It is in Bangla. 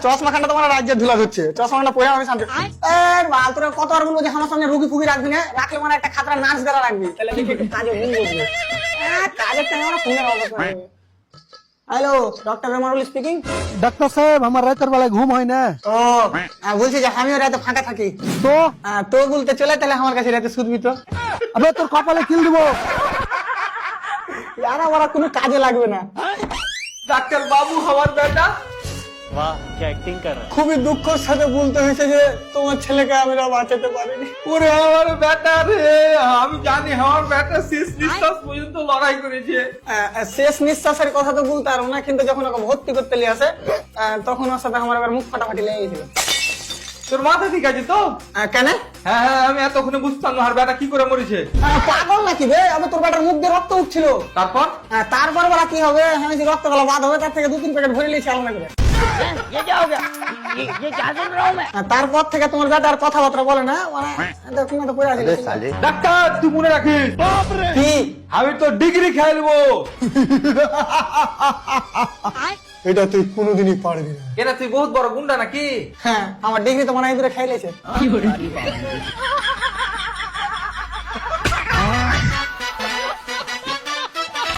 চশমাখানটা তোমার রাজ্যের ধুলা হচ্ছে, চশমাখানটা পরে আমি শান্তি। বাল তোরা কতবার বলবো যে আমার সামনে রুগী ফুগি রাখবি না, রাখলে মানে একটা খাতরা নার্স দ্বারা রাখবি, তাহলে দেখি একটু কাজে মন বসবে। কাজের টাইমে আমরা ফোনের অবস্থা। Hello, doctor Ramarul speaking. ডাক্তার সাহেব আমার রাতের বেলায় ঘুম হয় না ও বলছি যে আমিও রাতে ফাঁকা থাকি, তো তো বলতে চলে তাহলে আমার কাছে রাতে শুধবি তো। আবে তোর কপালে কিল দিব। আর আমার কোনো কাজে লাগবে না। ডাক্তার বাবু আমার বেটা। वाह क्या एक्टिंग कर रहा है। খুবই দুঃখের সাথে বলতে হয়েছে যে তোমার ছেলেকে আমরা বাঁচাতে পারিনি। ওরে আমার বেটা রে, আমি জানি আমার বেটা শেষ নিঃশ্বাস পর্যন্ত লড়াই করেছে। শেষ নিঃশ্বাসের কথা তো বলতে পারবো না, কিন্তু যখন ওকে ভর্তি করতে নিয়ে আসে তখন ওর সাথে আমার এবার মুখ ফাটাফাটি লেগে গেছিল। তোর মাথা ঠিক আছে তো? কেন? হ্যাঁ হ্যাঁ, আমি এতক্ষণে বুঝতাম না আর বেটা কি করে মরেছে। পাগল নাকি বে? আমি তোর বেটার মুখ দিয়ে রক্ত উঠছিল। তারপর তারপর বলা কি হবে, আমি যে রক্ত গলা বাদ হবে তার থেকে 2-3 প্যাকেট ভরে নিয়েছি আলাদা করে। ये क्या हो गया? ये क्या सुन रहा हूँ मैं? তারপর থেকে তোমার বেটা আর কথাবার্তা বলে না, মানে তুমি তো পড়ে আছি। ডাক্তার তুই মনে রাখিস, কি? আমি তো ডিগ্রি খেলবো। এটা তুই কোনোদিনই পারবি না। এরা তুই বহুত বড় গুন্ডা নাকি? হ্যাঁ, আমার ডিগ্রি তো মনে হয় দূরে খাইলেছে।